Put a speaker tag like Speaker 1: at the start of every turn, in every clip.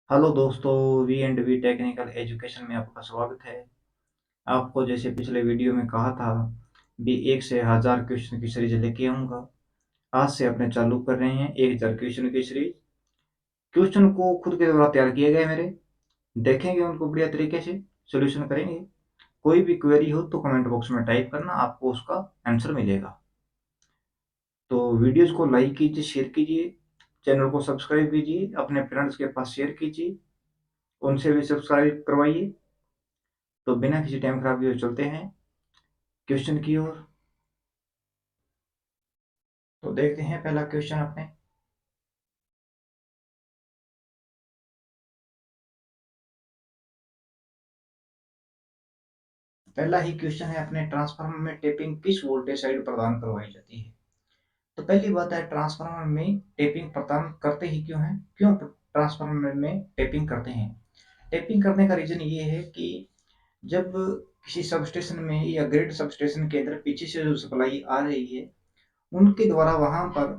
Speaker 1: Hello दोस्तों, V and V technical education में आपका स्वागत है। आपको जैसे पिछले वीडियो में कहा था भी 1 से 1000 क्वेश्चन की सीरीज लेके आऊँगा। आज से अपने चालू कर रहे हैं 1000 क्वेश्चन की सीरीज। क्वेश्चन को खुद के द्वारा तैयार किए गए मेरे, देखेंगे उनको बढ़िया तरीके से, सॉल्यूशन करेंगे। कोई भी क्वेरी हो तो कमेंट बॉक्स में टाइप करना, आपको उसका आंसर मिलेगा। तो वीडियोज़ को लाइक कीजिए, शेयर कीजिए, चैनल को सब्सक्राइब कीजिए, अपने फ्रेंड्स के पास शेयर कीजिए, उनसे भी सब्सक्राइब करवाइए। तो बिना किसी टाइम खराब किए चलते हैं क्वेश्चन की ओर। तो देखते हैं पहला क्वेश्चन अपने। पहला ही क्वेश्चन है अपने, ट्रांसफार्मर में टेपिंग किस वोल्टेज साइड प्रदान करवाई जाती है। तो पहली बात है, ट्रांसफार्मर में टेपिंग प्रदान करते ही क्यों है, क्यों ट्रांसफार्मर में टेपिंग करते हैं। टेपिंग करने का रीजन ये है कि जब किसी सब स्टेशन में या ग्रिड सब स्टेशन के अंदर पीछे से जो सप्लाई आ रही है, उनके द्वारा वहां पर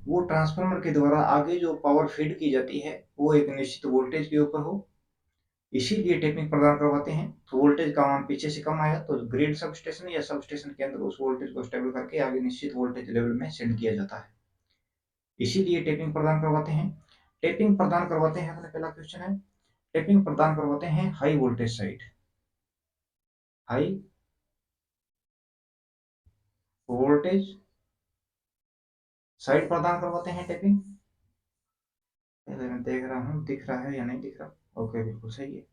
Speaker 1: वो ट्रांसफार्मर के द्वारा आगे जो पावर फीड की जाती है वो एक निश्चित वोल्टेज के ऊपर हो, इसीलिए टेपिंग प्रदान करवाते हैं। तो वोल्टेज का मान पीछे से कम आया तो ग्रिड सब स्टेशन या सब स्टेशन के अंदर उस वोल्टेज को स्टेबल करके आगे निश्चित वोल्टेज लेवल में सेंड किया जाता है, इसीलिए टेपिंग प्रदान करवाते हैं। टेपिंग प्रदान करवाते हैं, अपना पहला क्वेश्चन है, टेपिंग प्रदान करवाते हैं high voltage side, high voltage side प्रदान करवाते हैं टेपिंग। पहले मैं देख रहा हूँ दिख रहा है या नहीं दिख रहा। ओके, बिल्कुल सही है।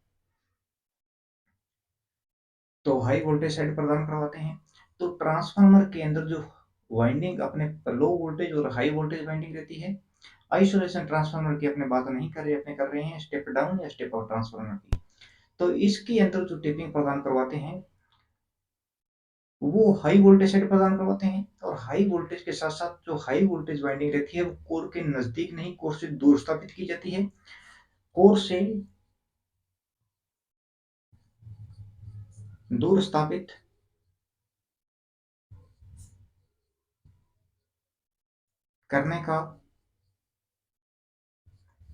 Speaker 1: तो हाई वोल्टेज साइड प्रदान करवाते हैं। तो ट्रांसफार्मर के अंदर जो वाइंडिंग अपने लो वोल्टेज और हाई वोल्टेज वाइंडिंग रहती है, आइसोलेशन ट्रांसफार्मर की अपने बात नहीं कर रहे, अपने कर रहे हैं स्टेप डाउन या स्टेप अप ट्रांसफार्मर की। तो इसके अंदर जो टेपिंग प्रदान करवाते हैं वो हाई वोल्टेज साइड प्रदान करवाते हैं। और हाई वोल्टेज के साथ साथ जो हाई वोल्टेज वाइंडिंग रहती है वो कोर के नजदीक नहीं, कोर से दूर स्थापित की जाती है। कोर से दूर स्थापित करने का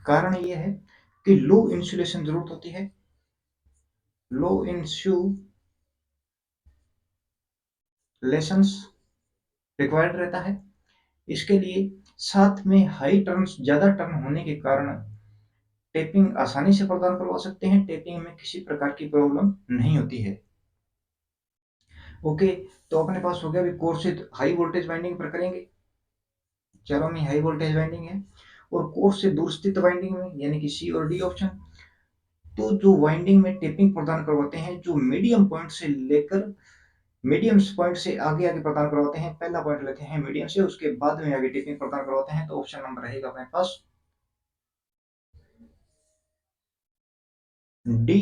Speaker 1: कारण ये है कि लो इंसुलेशन जरूरत होती है, लो इंसुलेशंस रिक्वायर्ड रहता है। इसके लिए साथ में हाई टर्न्स, ज्यादा टर्न होने के कारण टेपिंग आसानी से प्रदान करवा सकते हैं, टेपिंग में किसी प्रकार की प्रॉब्लम नहीं होती है। ओके, तो अपने पास हो गया। अभी कोर से हाई वोल्टेज वाइंडिंग पर करेंगे, चारों में हाई वोल्टेज वाइंडिंग है। और कोर से दूर स्थित वाइंडिंग में यानी कि सी और डी ऑप्शन, तो जो वाइंडिंग में टेपिंग प्रदान करवाते हैं जो मीडियम पॉइंट से लेकर मीडियम पॉइंट से आगे आगे प्रदान करवाते हैं। पहला पॉइंट लेते हैं मीडियम से, उसके बाद में आगे टेपिंग प्रदान करवाते हैं। तो ऑप्शन नंबर रहेगा अपने पास डी।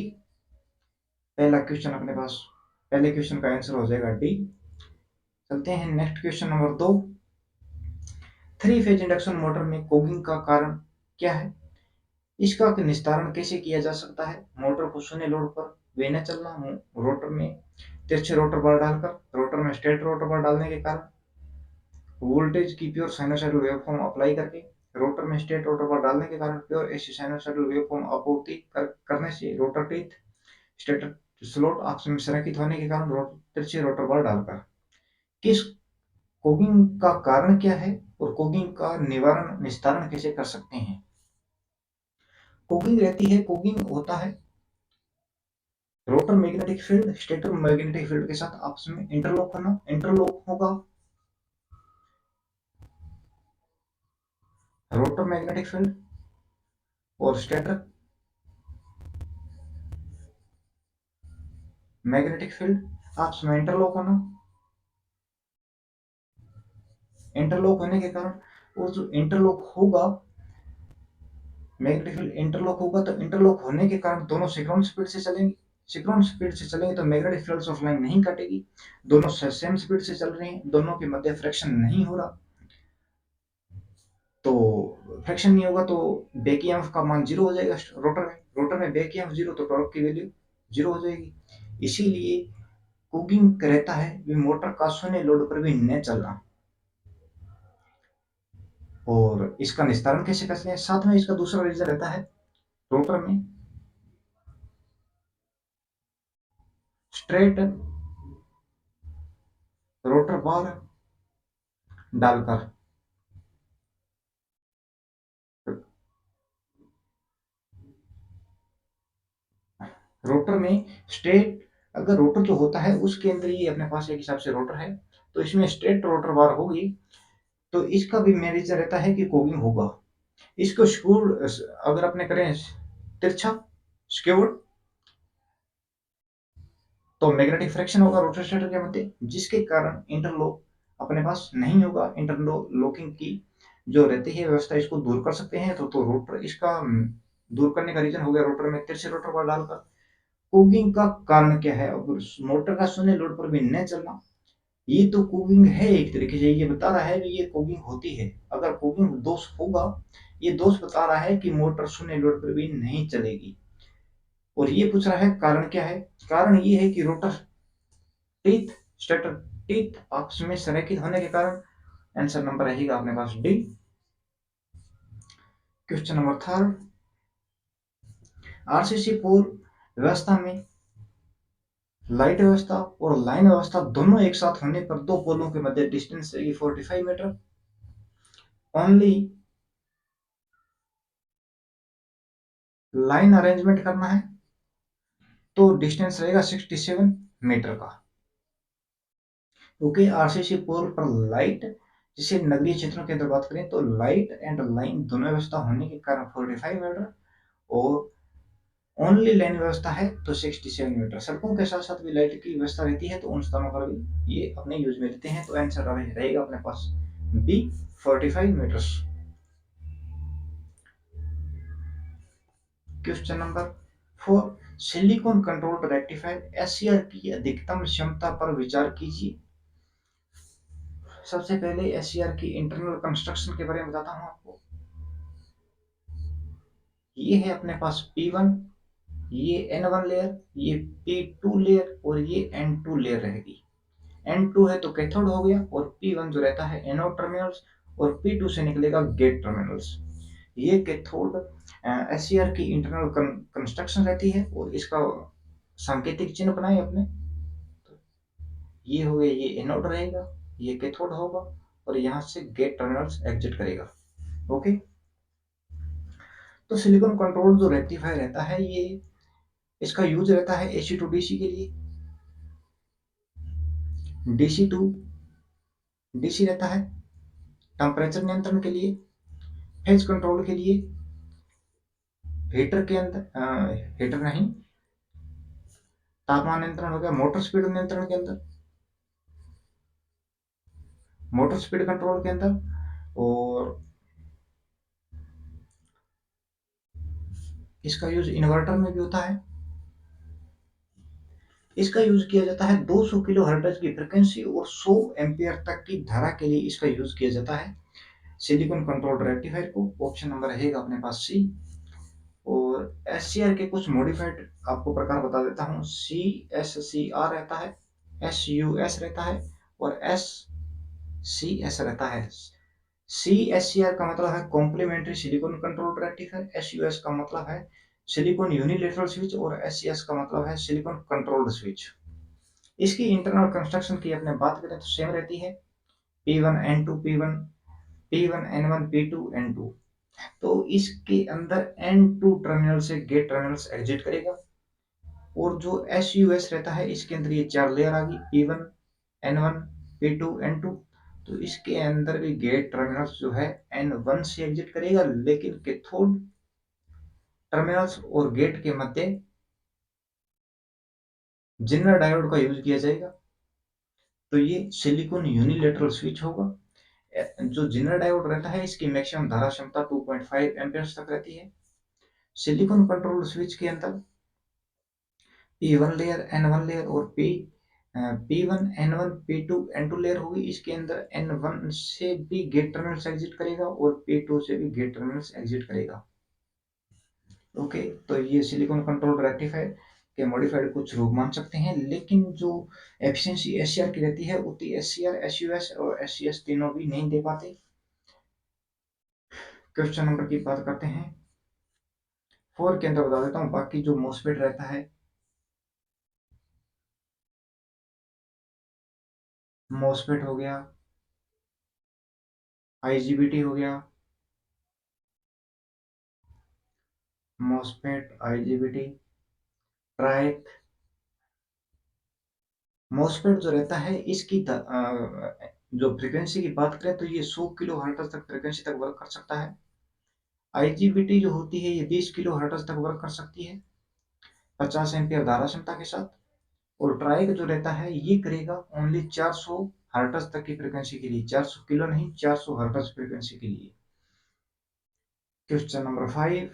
Speaker 1: पहला क्वेश्चन अपने पास, पहले क्वेश्चन का आंसर हो जाएगा डी। चलते हैं next question number 2। Three phase induction motor में कोगिंग का कारण क्या है, इसका निस्तारण कैसे किया जा सकता है। मोटर को शून्य लोड पर वे न चलना, रोटर में तिरछे रोटर बार डालकर, रोटर में स्ट्रेट रोटर बार डालने के कारण, वोल्टेज की प्योर साइनोसॉइडल वेवफॉर्म अप्लाई करके, रोटर में स्ट्रेट रोटर बार डालने के कारण प्योर एसी साइनोसॉइडल वेवफॉर्म आपूर्ति करने से, रोटर टीथ स्टेटर स्लॉट आपस में संरेखित होने के कारण, तिरछे रोटर बार डालकर। किस कोगिंग का कारण क्या है और कोगिंग का निवारण निस्तारण कैसे कर सकते हैं। कोगिंग रहती है, कोगिंग होता है rotor magnetic field stator magnetic field के साथ आपस में इंटरलॉक होना, इंटरलॉक होगा रोटर मैग्नेटिक फील्ड और स्टेटर मैग्नेटिक फील्ड आपस में इंटरलॉक होना। इंटरलॉक होने के कारण वो जो इंटरलॉक होगा, मैग्नेटिक फील्ड इंटरलॉक होगा, तो इंटरलॉक होने के कारण दोनों सिंक्रोनस स्पीड से चलेंगे। सिंक्रोनस स्पीड से चलेंगे तो मैग्नेटिक फील्ड ऑफ लाइन नहीं कटेगी। दोनों सेम स्पीड से चल रहे हैं, दोनों के मध्य फ्रिक्शन नहीं हो रहा, तो फ्रिक्शन नहीं होगा तो बैक ईएमएफ का मान जीरो हो जाएगा। रोटर में बैक ईएमएफ जीरो तो टॉर्क की वैल्यू जीरो हो जाएगी। इसीलिए कुकिंग रहता है भी मोटर का शून्य लोड पर भी न चलना। और इसका निस्तारण कैसे करते हैं, साथ में इसका दूसरा रीजन रहता है रोटर में स्ट्रेट रोटर बार डालकर रोटर में स्ट्रेट, अगर रोटर जो होता है उसके अंदर ये अपने पास एक हिसाब से रोटर है, तो इसमें स्ट्रेट रोटर बार होगी, तो इसका भी मेजर रहता है कि कोगिंग होगा। इसको स्क्रूड अगर अपने करें तिरछा स्क्यूड, तो मैग्नेटिक फ्रिक्शन होगा रोटर स्टेटर के मध्य, जिसके कारण इंटरलॉक अपने पास नहीं होगा। इंटरलॉकिंग की जो रहती है व्यवस्था, इसको दूर कर सकते हैं, तो रोटर इसका दूर करने का रीजन हो गया रोटर में तिरछे रोटर बार डालकर। कुकिंग का कारण क्या है? अब मोटर का शून्य लोड पर भी न चलना, ये तो कुकिंग है, एक तरीके से ये बता रहा है कि ये कुकिंग होती है। अगर कुकिंग दोष होगा, ये दोष बता रहा है कि मोटर शून्य लोड पर भी नहीं चलेगी। और ये पूछ रहा है कारण क्या है? कारण ये है कि रोटर टीथ स्टेटर टीथ आपस में संरेखित होने के कारण। आंसर नंबर रहेगा अपने पास D. Question number third, RCC pole व्यवस्था में लाइट व्यवस्था और लाइन व्यवस्था दोनों एक साथ होने पर दो पोलों के मध्य डिस्टेंस रहेगी 45 मीटर। ओनली लाइन अरेंजमेंट करना है तो डिस्टेंस रहेगा 67 मीटर का। क्योंकि आरसीसी पोल पर लाइट, जिसे नगरीय क्षेत्रों के अंदर बात करें तो लाइट एंड लाइन दोनों व्यवस्था होने के कारण 45 मीटर, और ओनली लाइन व्यवस्था है तो 67 मीटर। सड़कों के साथ साथ भी लाइट की व्यवस्था रहती है, तो उन स्थानों पर भी ये अपने यूज में लेते हैं। तो आंसर रहेगा अपने पास B 45 meters. Question number 4, silicon controlled rectifier SCR की अधिकतम क्षमता पर विचार कीजिए। सबसे पहले एससीआर की इंटरनल कंस्ट्रक्शन के बारे में बताता हूं आपको। ये है अपने पास P1, ये N1 लेयर, ये P2 लेयर और ये N2 लेयर रहेगी। N2 है तो कैथोड हो गया, और P1 जो रहता है एनोड टर्मिनल्स, और P2 से निकलेगा गेट टर्मिनल्स। ये कैथोड एससीआर की इंटरनल कंस्ट्रक्शन रहती है, और इसका सांकेतिक चिन्ह बनाए अपने, तो ये हो गया, ये एनोड रहेगा, ये कैथोड होगा, और यहाँ से गेट टर्मिनल्स एग्जिट करेगा। ओके, तो सिलिकॉन कंट्रोल जो रेक्टिफायर रहता है, ये इसका यूज रहता है एसी टू डीसी के लिए, डीसी टू डीसी रहता है टेम्परेचर नियंत्रण के लिए, फेज कंट्रोल के लिए, हीटर के अंदर हीटर नहीं, तापमान नियंत्रण हो गया, मोटर स्पीड नियंत्रण के अंदर, मोटर स्पीड कंट्रोल के अंदर, और इसका यूज इन्वर्टर में भी होता है। इसका यूज किया जाता है 200 किलो हर्ट्ज की फ्रीक्वेंसी और 100 एम्पियर तक की धारा के लिए इसका यूज किया जाता है सिलिकॉन कंट्रोल्ड रेक्टिफायर को। ऑप्शन नंबर रहेगा अपने पास सी। और एससीआर के कुछ मॉडिफाइड आपको प्रकार बता देता हूँ। सी एस सी आर रहता है, एस यू एस रहता है, और एस सी एस रहता है। सी एस सी आर का मतलब है complementary silicon controlled rectifier, S U S का मतलब है सिलिकॉन यूनिलेटरल स्विच, और एस सी एस का मतलब है सिलिकॉन कंट्रोल्ड स्विच। इसकी इंटरनल कंस्ट्रक्शन की अपने बात करें तो सेम रहती है, P1 N2 P1 P1 N1 P2 N2। तो इसके अंदर N2 टर्मिनल से गेट टर्मिनल्स एग्जिट करेगा, और जो SUS रहता है इसके अंदर ये चार लेयर आ गई, P1 N1 P2 N2। तो इसके अंदर भी गेट टर्मिनल्स जो है N1 से एग्जिट करेगा, लेकिन कैथोड टर्मिनल्स और गेट के मध्य जिनर डायोड का यूज किया जाएगा। तो ये सिलिकॉन यूनिलेटरल स्विच होगा। जो जिनर डायोड रहता है इसकी मैक्सिमम धारा क्षमता 2.5 एम्पियर्स तक रहती है। सिलिकॉन कंट्रोल स्विच के अंदर P1 लेयर, N1 लेयर, और P1 N1 P2 N2 layer होगी। इसके अंदर N1 से भी गेट टर्मिनल्स एग्जिट करेगा, और P2 से भी गेट टर्मिनल्स एग्जिट करेगा। ओके, तो ये सिलिकॉन कंट्रोल रेक्टिफायर के मॉडिफाइड कुछ रूप मान सकते हैं, लेकिन जो एफिशिएंसी एससीआर की रहती है उतनी एससीआर, एसयूएस और एससीएस तीनों भी नहीं दे पाते। क्वेश्चन नंबर की बात करते हैं। 4 के अंदर बता देता हूँ। बाकी जो मोस्फेट रहता है, मोस्फेट हो गया, आईजीबीटी हो गया, मोस्फेट, आईजीबीटी, ट्राइक। मोस्फेट जो रहता है इसकी जो फ्रीक्वेंसी की बात करें तो ये 100 किलो हर्ट्ज तक फ्रीक्वेंसी तक वर्क कर सकता है। आईजीबीटी जो होती है ये 20 किलो हर्ट्ज तक वर्क कर सकती है 50 एम्पियर धारा क्षमता के साथ। और ट्राइक जो रहता है ये करेगा ओनली 400 हर्ट्ज तक की फ्रीक्वेंसी के लिए, 400 किलो नहीं, 400 हर्ट्ज फ्रीक्वेंसी के लिए। Question number 5,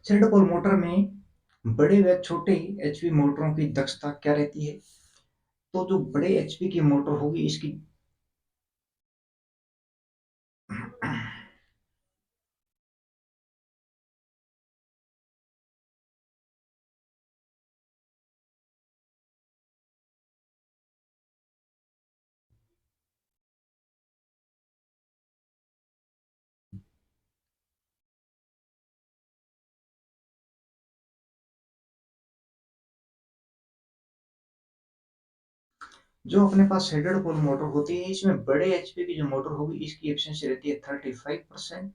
Speaker 1: cylinder pole motor में बड़े व छोटे एचपी मोटरों की दक्षता क्या रहती है? तो जो बड़े एचपी की मोटर होगी इसकी जो अपने पास शेडेड पोल मोटर होती है इसमें बड़े एचपी की जो मोटर होगी इसकी एफिशिएंसी रहती है 35%।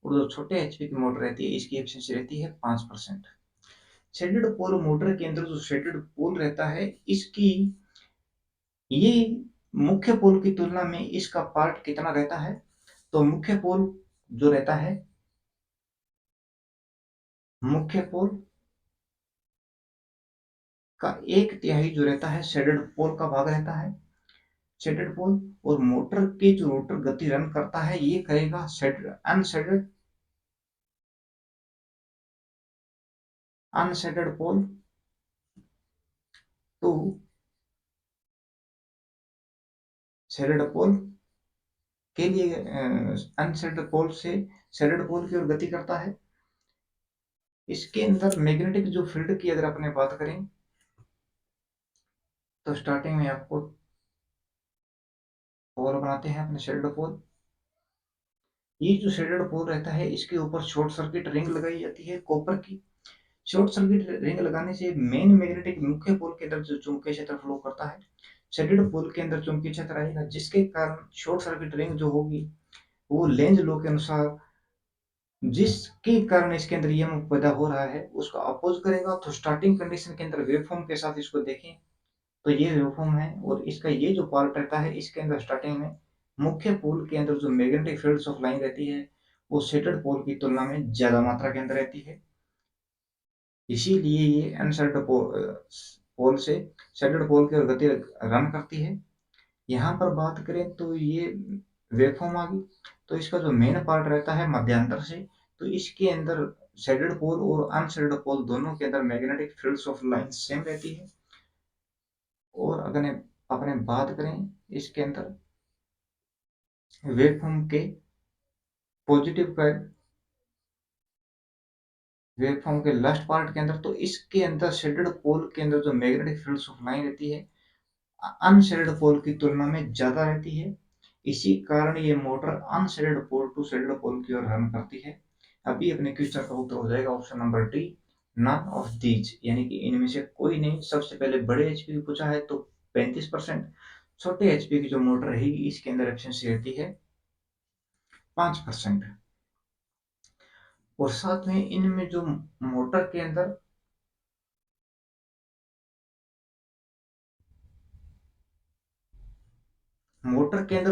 Speaker 1: और जो छोटे एचपी की मोटर रहती है इसकी एफिशिएंसी रहती है 5%। शेडेड पोल मोटर के अंदर जो शेडेड पोल रहता है इसकी ये मुख्य पोल की तुलना में इसका पार्ट कितना रहता है? तो मुख्य पोल जो रहता है, मुख्य पोल का एक तिहाई जो रहता है शेडेड पोल का भाग रहता है, शेडेड पोल। और मोटर के जो रोटर गति रन करता है ये करेगा अनशेडेड, अनशेडेड पोल। तो शेडेड पोल के लिए अनशेडेड पोल से शेडेड पोल की ओर गति करता है। इसके अंदर मैग्नेटिक जो फील्ड की अगर अपने बात करें तो स्टार्टिंग में आपको पोल बनाते हैं अपने शेडेड पोल। ये जो शेडेड पोल रहता है इसके ऊपर शॉर्ट सर्किट रिंग लगाई जाती है कॉपर की। शॉर्ट सर्किट रिंग लगाने से मेन मैग्नेटिक मुख्य पोल के अंदर जो चुंबकीय क्षेत्र फ्लो करता है, शेडेड पोल के अंदर चुंबकीय क्षेत्र आएगा जिसके कारण शॉर्ट सर्किट रिंग जो होगी वो लेंज लॉ के अनुसार जिसके कारण इसके अंदर ईएमएफ पैदा हो रहा है उसका अपोज करेगा। तो स्टार्टिंग कंडीशन के अंदर वेवफॉर्म के साथ इसको देखें तो ये वेवफॉर्म है और इसका ये जो पार्ट रहता है इसके अंदर स्टार्टिंग में मुख्य पोल के अंदर जो मैग्नेटिक फील्ड्स ऑफ लाइन रहती है वो शेडेड पोल की तुलना में ज्यादा मात्रा के अंदर रहती है। इसीलिए ये अनशेडेड पोल से शेडेड पोल की ओर गति रन करती है। यहाँ पर बात करें तो ये वेवफॉर्म आ गई। तो इसका जो मेन पार्ट रहता है मध्यांतर से, तो इसके अंदर शेडेड पोल और अनशेडेड पोल दोनों के अंदर magnetic fields of line same रहती है। और अगर अपने बात करें इसके अंदर वेवफॉर्म के पॉजिटिव का, वेवफॉर्म के लास्ट पार्ट के अंदर, तो इसके अंदर शेडेड पोल के अंदर जो मैग्नेटिक फील्ड्स ऑफ लाइन रहती है अनशेडेड पोल की तुलना में ज्यादा रहती है। इसी कारण ये motor unshaded pole to shaded pole की ओर रन करती है। अभी अपने क्वेश्चन का उत्तर हो जाएगा option number D, none of these, यानी कि इनमें से कोई नहीं। सबसे पहले बड़े एचपी की पूछा है तो 35%, छोटे एचपी की जो मोटर रहेगी इसके अंदर एफिशिएंसी रहती है 5%। और साथ में इनमें जो मोटर के अंदर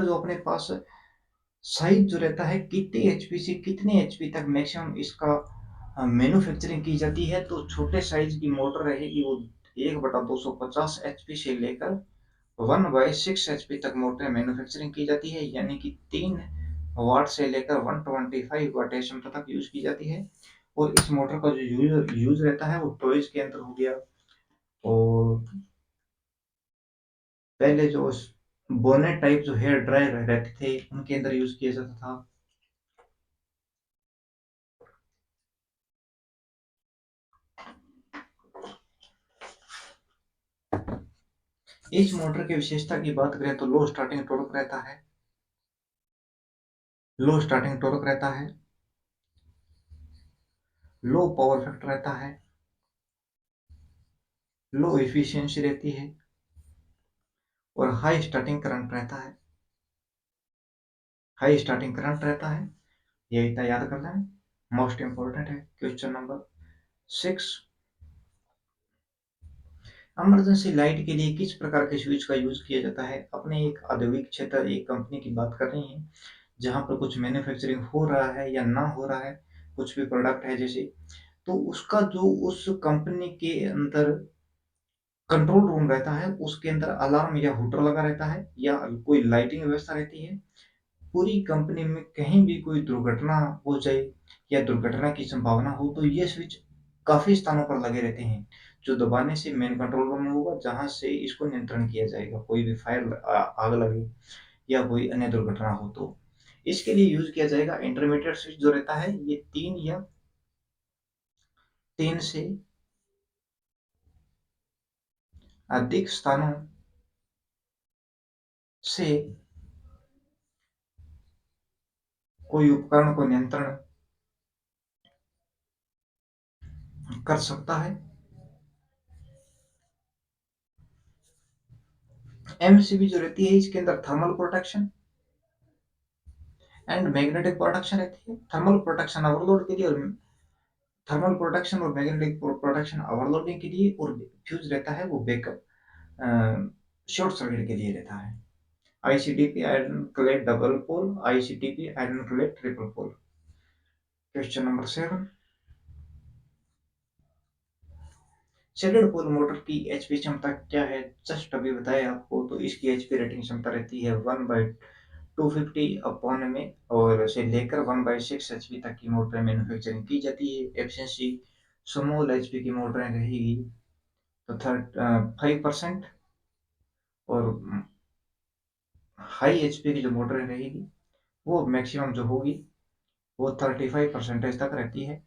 Speaker 1: जो अपने पास साइज जो रहता है कितने एचपी से कितने एचपी तक मैक्सिमम इसका मैन्युफैक्चरिंग की जाती है, तो छोटे साइज की मोटर रहेगी वो 1/250 एचपी से लेकर 1/6 एचपी तक मोटर मैन्युफैक्चरिंग की जाती है, यानी कि 3 वाट से लेकर 125 वाट क्षमता तक यूज की जाती है। और इस मोटर का जो यूज रहता है वो टॉयज के अंदर हो गया। और पहले जो बोनेट टाइप जो हेयर ड्रायर रहते थे उनके अंदर यूज किया जाता था। इस मोटर की विशेषता की बात करें तो लो स्टार्टिंग टॉर्क रहता है लो स्टार्टिंग टॉर्क रहता है, लो पावर फैक्टर रहता है, लो एफिशिएंसी रहती है और हाई स्टार्टिंग करंट रहता है। हाई स्टार्टिंग करंट रहता है, ये इतना याद करना है, मोस्ट इंपॉर्टेंट है। क्वेश्चन नंबर 6, इमरजेंसी लाइट के लिए किस प्रकार के स्विच का यूज किया जाता है? अपने एक औद्योगिक क्षेत्र, एक कंपनी की बात कर रहे हैं जहां पर कुछ मैन्युफैक्चरिंग हो रहा है या ना हो रहा है, कुछ भी प्रोडक्ट है जैसे, तो उसका जो उस कंपनी के अंदर कंट्रोल रूम रहता है उसके अंदर अलार्म या हुटर लगा रहता है या कोई लाइटिंग व्यवस्था रहती है। पूरी कंपनी में कहीं भी कोई दुर्घटना हो जाए या दुर्घटना की संभावना हो तो ये स्विच काफी स्थानों पर लगे रहते हैं, जो दबाने से मेन कंट्रोल रूम में होगा जहां से इसको नियंत्रण किया जाएगा, कोई भी फायर आग लगे या कोई अन्य दुर्घटना हो तो। इसके लिए यूज किया जाएगा इंटरमीडिएट स्विच जो रहता है, ये 3 से अधिक स्थानों से कोई उपकरण को नियंत्रण कर सकता है। एमसीबी जो रहती है इसके अंदर thermal protection and magnetic protection रहती है। थर्मल प्रोटेक्शन ओवरलोड के लिए और थर्मल प्रोटेक्शन और मैग्नेटिक प्रोटेक्शन ओवरलोडिंग के लिए, और फ्यूज रहता है वो बैकअप शॉर्ट सर्किट के लिए रहता है। ICTP iron clad double pole, ICTP iron clad triple pole. Question number 7, shaded pole motor की एचपी क्षमता क्या है? जस्ट अभी बताया आपको, तो इसकी एचपी रेटिंग क्षमता रहती है 1/250 अपॉन में, और से लेकर 1/6 एचपी तक की मोटर मैन्युफैक्चरिंग की जाती है। एफिशिएंसी स्मॉल एचपी की मोटरें रहेगी तो 5%, और हाई एचपी की जो मोटरें रहेगी वो मैक्सिमम जो होगी वो 35% तक रहती है।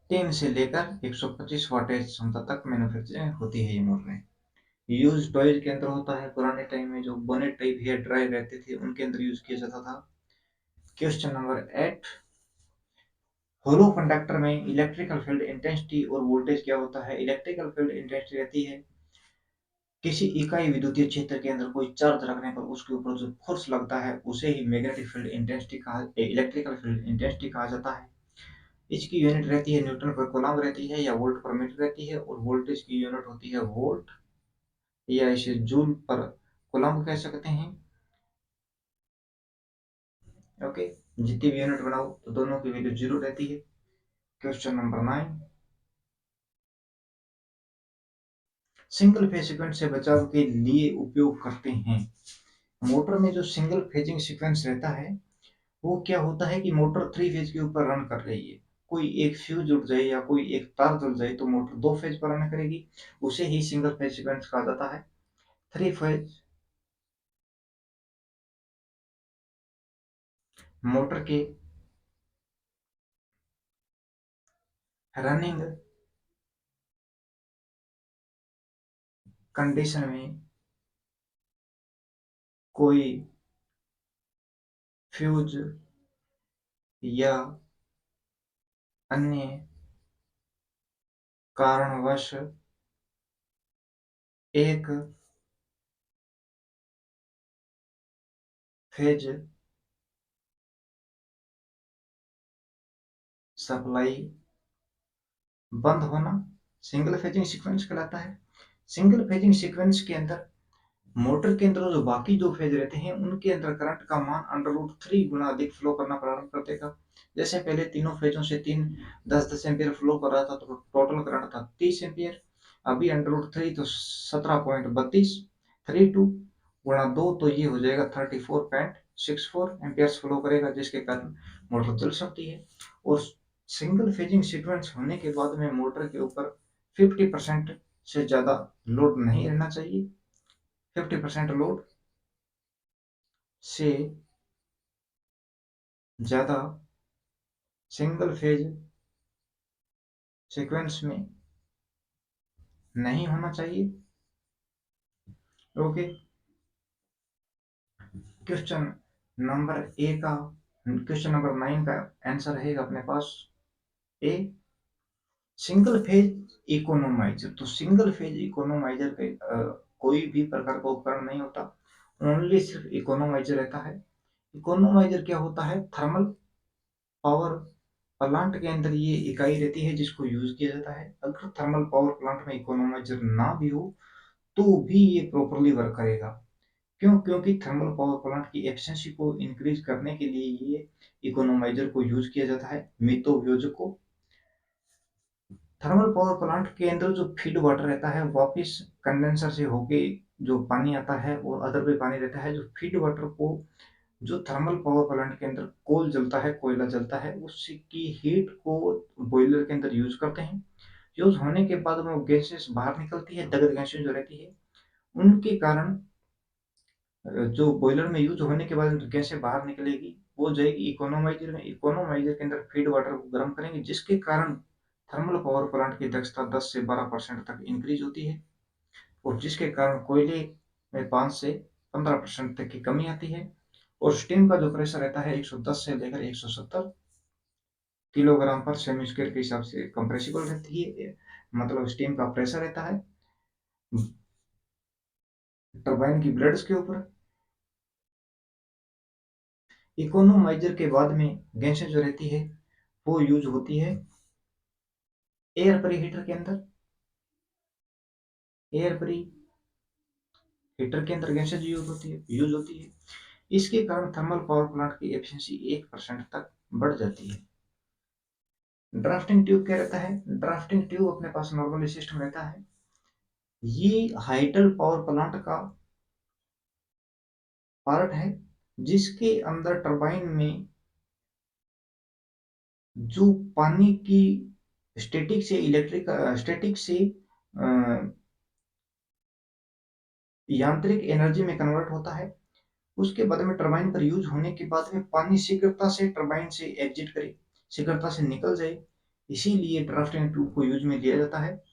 Speaker 1: 3 से लेकर 125 वाटेज क्षमता तक मैन्युफैक्चरिंग होती है ये मोटरें। यूज टॉयज के अंदर होता है, पुराने टाइम में जो बोनेट टाइप हेयर ड्राई रहते थे उनके अंदर यूज किया जाता था। क्वेश्चन नंबर 8, होलो कंडक्टर में इलेक्ट्रिकल फील्ड इंटेंसिटी और वोल्टेज क्या होता है? इलेक्ट्रिकल फील्ड इंटेंसिटी रहती है किसी इकाई विद्युतीय क्षेत्र के अंदर कोई चार्ज रखने पर उसके ऊपर जो फोर्स लगता है उसे ही मैग्नेटिक फील्ड इंटेंसिटी कहा, इलेक्ट्रिकल फील्ड इंटेंसिटी कहा जाता है। इसकी यूनिट रहती है न्यूटन पर कूलम रहती है या वोल्ट पर मीटर रहती है, और वोल्टेज की यूनिट होती है वोल्ट या इसे जूल पर कूलम कह सकते हैं। ओके, जितनी भी यूनिट बनाओ तो दोनों की वैल्यू जीरो रहती है। Question number 9, single phase sequence से बचाव के लिए उपयोग करते हैं। मोटर में जो सिंगल फेजिंग सीक्वेंस रहता है वो क्या होता है कि मोटर 3 फेज के ऊपर रन कर रही है, कोई एक फ्यूज उड़ जाए या कोई एक तार जल जाए तो मोटर 2 फेज पर रन करेगी, उसे ही सिंगल फेज सीक्वेंस कहा जाता है। 3 फेज मोटर के रनिंग कंडीशन में कोई फ्यूज या अन्य कारणवश एक फेज सप्लाई बंद होना सिंगल फेजिंग सीक्वेंस कहलाता है। सिंगल फेजिंग सीक्वेंस के अंदर मोटर के अंदर जो बाकी 2 फेज रहते हैं उनके अंदर करंट का मान √3 गुना अधिक फ्लो करना प्रारंभ कर देगा। जैसे पहले तीनों फेजों से 10-10 एम्पियर फ्लो कर रहा था तो टोटल करंट था 30 एम्पियर, अभी √3 तो 17.32, 32 गुणा 2 तो ये हो जाएगा 34.64 एम्पियर फ्लो करेगा, जिसके कारण मोटर चल सकती है। और सिंगल फेजिंग सीक्वेंस होने के बाद में मोटर के ऊपर 50% से ज्यादा लोड नहीं रहना चाहिए। 50% लोड से ज्यादा सिंगल फेज सीक्वेंस में नहीं होना चाहिए। ओके, क्वेश्चन नंबर ए का क्वेश्चन नंबर 9 का आंसर रहेगा अपने पास ए, सिंगल फेज इकोनोमाइजर। तो सिंगल फेज इकोनोमाइजर के कोई भी प्रकार का उपकरण नहीं होता, ओनली सिर्फ इकोनोमाइजर रहता है। इकोनोमाइजर क्या होता है? थर्मल पावर प्लांट के अंदर ये इकाई रहती है जिसको यूज किया जाता है। अगर थर्मल पावर प्लांट में इकोनोमाइजर ना भी हो तो भी ये प्रॉपरली वर्क करेगा। क्यों? क्योंकि थर्मल पावर प्लांट की एफिशिएंसी को इंक्रीज करने के लिए ये इकोनोमाइजर को यूज किया जाता है। मितो व्योजक को थर्मल पावर प्लांट के अंदर जो फीड वाटर रहता है वापिस कंडेंसर से होके जो पानी आता है और अदर भी पानी रहता है, जो फीड वाटर को जो थर्मल पावर प्लांट के अंदर कोल जलता है, कोयला जलता है, उसकी हीट को बॉयलर के अंदर यूज करते हैं। यूज होने के बाद में वो गैसेस बाहर निकलती है, दग्ध गैसेस जो रहती है उनके कारण जो बॉयलर में यूज होने के बाद जो गैसें बाहर निकलेगी वो जाएगी इकोनोमाइजर में। इकोनोमाइजर के अंदर फीड वाटर को गर्म करेंगे जिसके कारण थर्मल पावर प्लांट की दक्षता 10 से 12% तक इंक्रीज होती है और जिसके कारण कोयले में 5 से 15% तक की कमी आती है। और स्टीम का जो प्रेशर रहता है 110 से लेकर 170 किलोग्राम पर सेमी स्क्वायर के हिसाब से कंप्रेसिबल रहती है, मतलब स्टीम का प्रेशर रहता है टरबाइन की ब्लेड्स के ऊपर। इकोनोमाइजर के बाद में गैसें जो रहती है वो यूज होती है एयर प्री हीटर के अंदर। एयर प्री हीटर के अंदर गैसें यूज होती है। इसके कारण थर्मल पावर प्लांट की एफिशिएंसी 1% तक बढ़ जाती है। ड्राफ्टिंग ट्यूब क्या रहता है? ड्राफ्टिंग ट्यूब अपने पास नॉर्मली सिस्टम रहता है। ये हाइडल पावर प्लांट का पार्ट है जिसके अंदर टरबाइन में जो पानी की स्टैटिक से यांत्रिक एनर्जी में कन्वर्ट होता है। उसके बाद में टरबाइन पर यूज होने के बाद में पानी शीघ्रता से टरबाइन से एग्जिट करे, शीघ्रता से निकल जाए, इसीलिए ड्राफ्टिंग ट्यूब को यूज में लिया जाता है।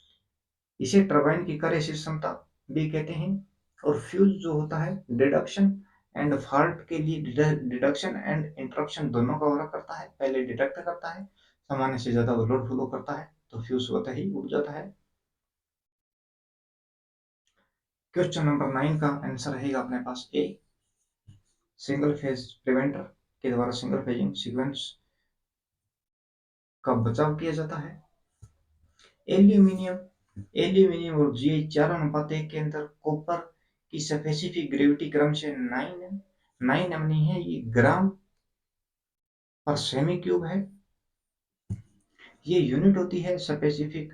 Speaker 1: इसे टरबाइन की कार्यशील क्षमता भी कहते हैं। और फ्यूज जो होता है डिडक्शन एंड फॉल्ट के लिए डिडक्शन एंड इंटरप्शन दोनों का वर्क करता है। पहले डिटेक्ट करता है, सामान्य से ज्यादा लोड फ्लो करता है तो फ्यूज स्वतः ही उड़ जाता है। क्वेश्चन नंबर 9 का आंसर रहेगा अपने पास ए, सिंगल फेज प्रिवेंटर के द्वारा सिंगल फेजिंग सीक्वेंस का बचाव किया जाता है। एल्यूमिनियम एल्यूमिनियम और जी 4:1 के अंदर कॉपर की स्पेसिफिक ग्रेविटी क्रम से 9 नहीं है, ये ग्राम पर सेमी क्यूब है। ये यूनिट होती है स्पेसिफिक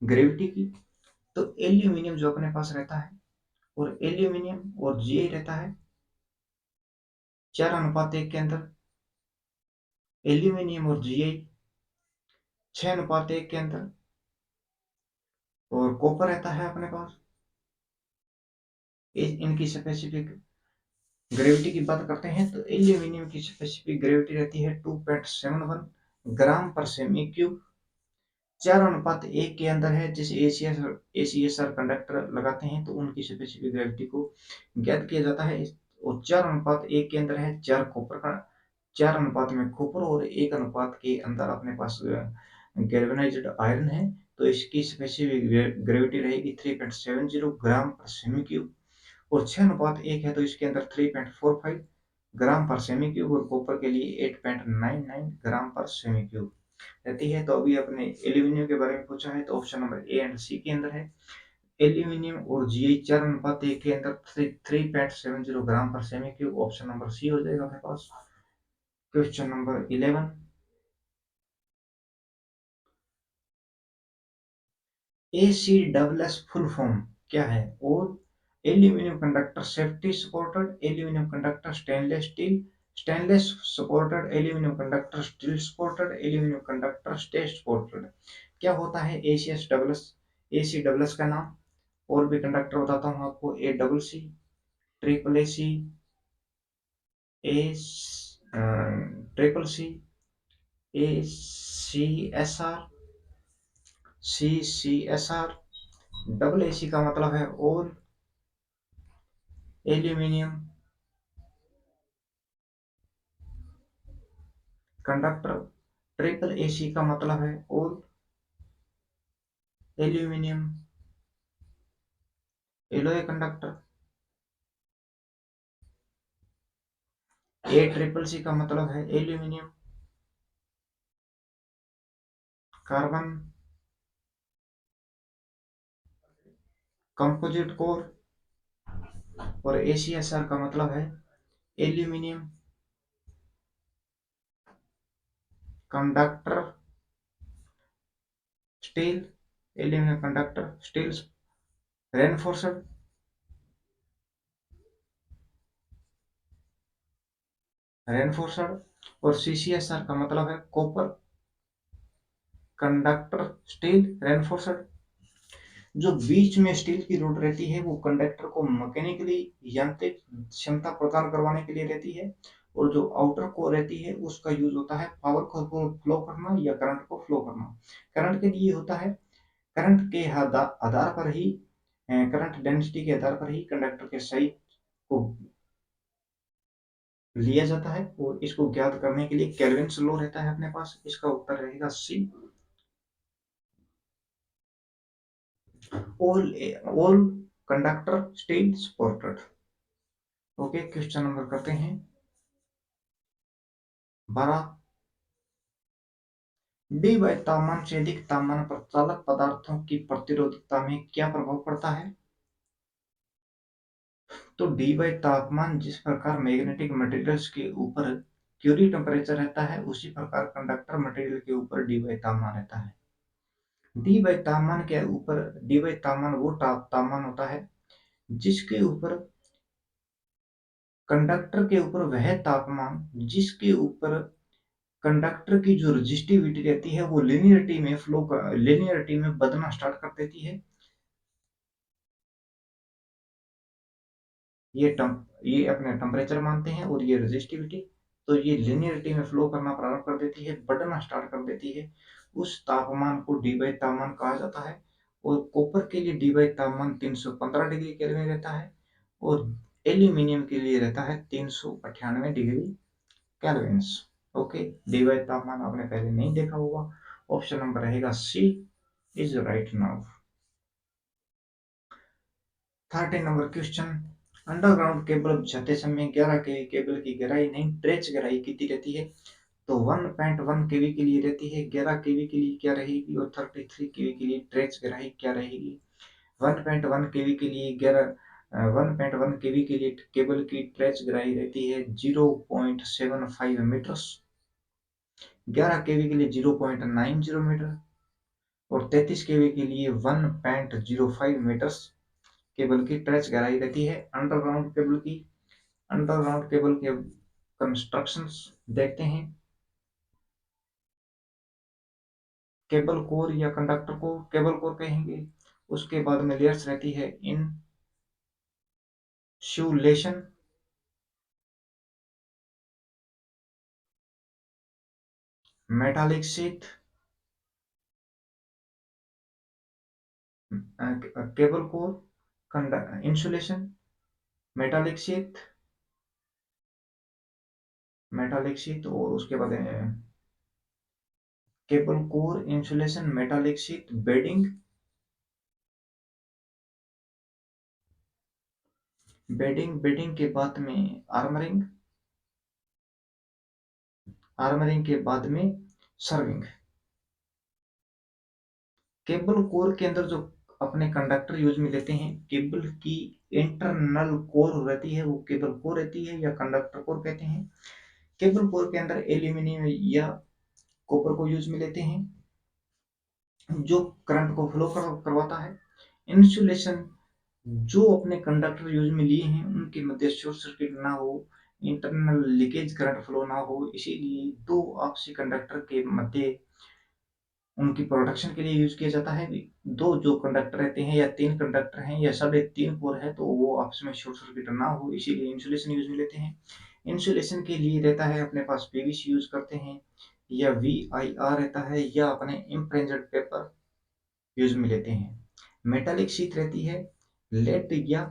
Speaker 1: ग्रेविटी की। तो एल्यूमिनियम जो अपने पास रहता है और एल्यूमिनियम और जी रहता है 4:1 के अंदर। एल्यूमिनियम और जी 6:1 के अंदर। और कॉपर रहता है अपने पास। इनकी स्पेसिफिक ग्रेविटी की बात करते हैं तो एल्यूमिनियम की स्पेसिफिक ग्रेविटी रहती है 2.71 ग्राम पर सेमी क्यूब। 4:1 के अंदर है। जिस एसीएसआर कंडक्टर लगाते हैं तो उनकी स्पेसिफिक ग्रेविटी को ज्ञात किया जाता है। और 4:1 के अंदर है 4 अनुपात में कॉपर और 1 अनुपात के अंदर अपने पास गैल्वेनाइज्ड आयरन है। तो इसकी स्पेसिफिक ग्रेविटी रहेगी 3.70 ग्राम पर सेमी क्यूब। और 6:1 है तो इसके अंदर 3.45 ग्राम पर सेमी क्यूब और कॉपर के लिए 8.99 ग्राम पर सेमी क्यूब रहती है। तो अभी अपने एल्यूमिनियम के बारे में पूछा है तो ऑप्शन नंबर ए एंड सी के अंदर है। एल्यूमिनियम और जी 4:1 के अंदर 3.70 ग्राम पर semi cube, option number C हो जाएगा अपने पास। Question number 11, ACSS full form क्या है? और aluminium conductor safety supported, aluminium conductor stainless supported, aluminium conductor steel supported, aluminium conductor stay supported. क्या होता है ACSS का नाम? और भी कंडक्टर बताता हूँ आपको। ACC, triple AC, triple C, ACSR, CCSR। Double AC का मतलब है all aluminium conductor. Triple AC का मतलब है all aluminium alloy conductor. A triple C का मतलब है एल्यूमिनियम कार्बन कंपोजिट कोर। और एसीएसआर का मतलब है aluminium conductor steel. Aluminium conductor steel reinforced. Reinforced. और सीसीएसआर का मतलब है कॉपर कंडक्टर स्टील रेनफोर्सड। जो बीच में स्टील की रोड रहती है वो कंडक्टर को मैकेनिकली यांत्रिक क्षमता प्रदान करवाने के लिए रहती है। और जो आउटर कोर रहती है उसका यूज होता है पावर को फ्लो करना या करंट को फ्लो करना। करंट के लिए होता है, करंट के आधार पर ही, करंट डेंसिटी के आधार पर ही कंडक्टर के साइज को लिया जाता है। और इसको ज्ञात करने के लिए केल्विन लॉ रहता है अपने पास। इसका उत्तर रहेगा C. All conductor steel supported. Okay, question number करते हैं 12। डी वाई तापमान से अधिक तापमान पर चालक पदार्थों की प्रतिरोधकता में क्या प्रभाव पड़ता है? तो डी वाई तापमान जिस प्रकार मैग्नेटिक मटेरियल्स के ऊपर क्यूरी टेम्परेचर रहता है उसी प्रकार कंडक्टर मटेरियल के ऊपर डी वाई तापमान रहता है। डी वाई तापमान के ऊपर, डी वाई तापमान वो तापमान होता है जिसके ऊपर, कंडक्टर के ऊपर वह तापमान जिसके ऊपर कंडक्टर की जो रेजिस्टिविटी रहती है वो लिनियरिटी में बदलना स्टार्ट कर देती है। ये अपने टेम्परेचर मानते हैं और ये रेजिस्टिविटी। तो ये लिनियरिटी में फ्लो करना प्रारंभ कर देती है, बढ़ना स्टार्ट कर देती है। उस तापमान को डी बाई तापमान कहा जाता है। और कॉपर के लिए डी बाई तापमान 315 डिग्री केल्विन रहता है और एल्यूमिनियम के लिए रहता है 398 degree kelvin. Okay, D by तापमान आपने पहले नहीं देखा होगा। ऑप्शन नंबर रहेगा C is right now. 13 number question. Underground cable बिछाते समय 11 केवी केबल की गहराई नहीं ट्रेच गहराई कितनी रहती है? तो 1.1 केवी के लिए रहती है 11 केवी के लिए क्या रहेगी, और 33 केवी के लिए ट्रेच गहराई क्या रहेगी? 1.1 केवी के लिए 1.1 केवी के लिए केबल की ट्रेच गहराई रहती है 0.75 मीटर्स। 11 केवी के लिए 0.90 मीटर और 33 केवी के लिए 1.05 मीटर्स केबल की ट्रेच गहराई रहती है अंडरग्राउंड केबल की। अंडरग्राउंड केबल के कंस्ट्रक्शंस देखते हैं। केबल कोर या कंडक्टर को केबल कोर कहेंगे। उसके बाद में लेयर्स रहती है insulation, metallic sheet, cable core, insulation, metallic sheet, metallic sheet और उसके बाद cable core insulation metallic sheet bedding. Bedding के बाद में आर्मरिंग, आर्मरिंग के बाद में सर्विंग। केबल कोर के अंदर जो अपने कंडक्टर यूज में लेते हैं, केबल की इंटरनल कोर रहती है वो केबल कोर रहती है या कंडक्टर कोर कहते हैं। केबल कोर के अंदर एल्यूमिनियम या कॉपर को यूज में लेते हैं जो करंट को फ्लो करवाता है। इंसुलेशन जो अपने कंडक्टर यूज में लिए हैं उनके मध्य शॉर्ट सर्किट ना हो, इंटरनल लीकेज करंट फ्लो ना हो, इसीलिए दो आपसी कंडक्टर के मध्य उनकी प्रोटेक्शन के लिए यूज किया जाता है। दो जो कंडक्टर रहते हैं या तीन कंडक्टर हैं या साढ़े तीन कोर है तो वो आपस में शॉर्ट सर्किट ना हो इसीलिए इंसुलेशन यूज में लेते हैं। इंसुलेशन के लिए रहता है अपने पास पीवीसी यूज करते हैं या VIR रहता है या अपने इम्प्रेंटेड पेपर यूज में लेते हैं। मेटालिक शीट रहती है लेड या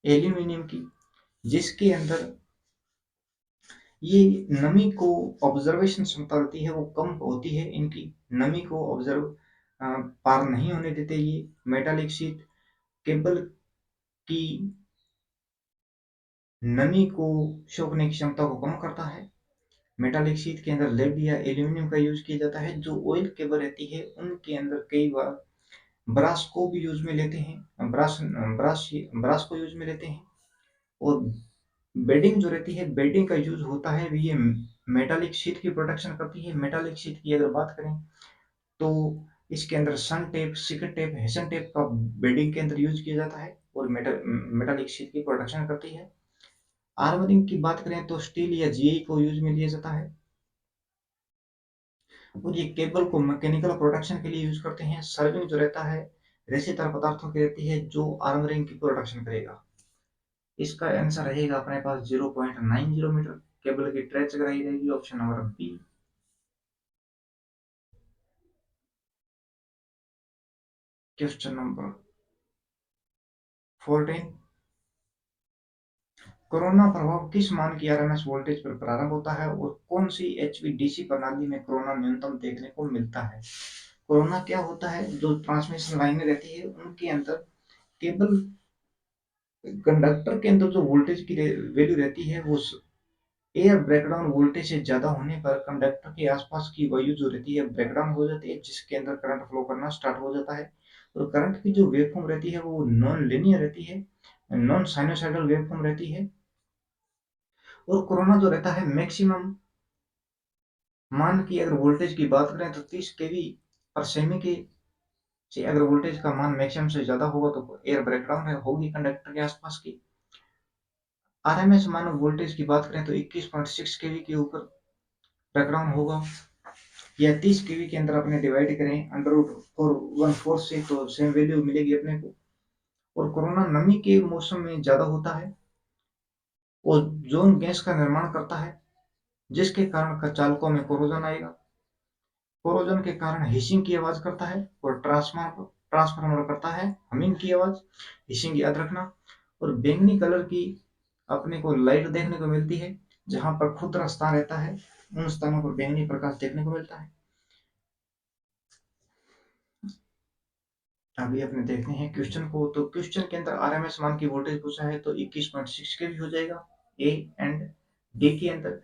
Speaker 1: एल्यूमिनियम की जिसके अंदर ये नमी को ऑब्जर्वेशन क्षमता रहती है वो कम होती है इनकी, नमी को ऑब्जर्व पार नहीं होने देते ये मेटालिक शीट। केबल की नमी को सोखने की क्षमता को कम करता है। मेटालिक शीट के अंदर लेड या एल्यूमिनियम का यूज किया जाता है। जो ऑयल केबल रहती है उनके अंदर कई बार ब्रास को भी यूज में लेते हैं, ब्रास को यूज में लेते हैं। और बेडिंग जो रहती है, बेडिंग का यूज होता है भी ये मेटालिक शीट की प्रोटेक्शन करती है। मेटालिक शीट की अगर बात करें तो इसके अंदर सन टेप, सिकट टेप, हेसन टेप का बेडिंग के अंदर यूज किया जाता है और मेटालिक शीट की प्रोटेक्शन करती है। आर्मरिंग की बात करें तो स्टील या जीआई को यूज में लिया जाता है और ये केबल को मैकेनिकल प्रोटेक्शन के लिए यूज करते हैं। सर्विंग जो रहता है रेशेदार पदार्थों की रहती है जो आर्मरिंग की प्रोटेक्शन करेगा। इसका आंसर रहेगा अपने पास 0.90 मीटर। केबल की ट्रेच कराई रहेगी, option number B. Question number 14। Corona प्रभाव किस मान की आरएमएस वोल्टेज पर प्रारंभ होता है और कौन सी एचवीडीसी प्रणाली में कोरोना न्यूनतम देखने को मिलता है? कोरोना क्या होता है, जो ट्रांसमिशन लाइनें रहती है उनके अंदर केबल कंडक्टर के अंदर जो वोल्टेज की वैल्यू रहती है वो एयर ब्रेकडाउन वोल्टेज से ज्यादा होने पर कंडक्टर के आसपास की वायु जो रहती है ब्रेकडाउन हो जाती है, जिसके अंदर करंट फ्लो करना स्टार्ट हो जाता है। और करंट की जो वेवफॉर्म रहती है वो नॉन लिनियर रहती है, नॉन साइनोसाइडल वेवफॉर्म रहती है। और कोरोना जो रहता है मैक्सिमम मान की अगर वोल्टेज की बात करें तो 30 केवी पर सेमी के से अगर वोल्टेज का मान मैक्सिमम से ज्यादा होगा तो एयर ब्रेकडाउन होगी कंडक्टर के आसपास की। आरएमएस मान वोल्टेज की बात करें तो 21.6 केवी के ऊपर ब्रेकडाउन होगा। या 30 केवी के अंदर अपने डिवाइड करें under root four one four से तो सेम वैल्यू मिलेगी अपने को। और कोरोना नमी के मौसम में ज्यादा होता है और जोन गैस का निर्माण करता है, जिसके कारण चालकों में कोरोजन आएगा। कोरोजन के कारण हिसिंग की आवाज करता है और ट्रांसफार्मर करता है हमिंग की आवाज। हिसिंग याद रखना। और बैंगनी कलर की अपने को लाइट देखने को मिलती है, जहां पर खुदरा स्थान रहता है उन स्थानों पर बैंगनी प्रकाश देखने को मिलता है। अभी अपने देखते हैं क्वेश्चन को। तो क्वेश्चन के अंदर आरएमएस मान की वोल्टेज पूछा है तो 21.6 के भी हो जाएगा ए एंड डी के अंदर।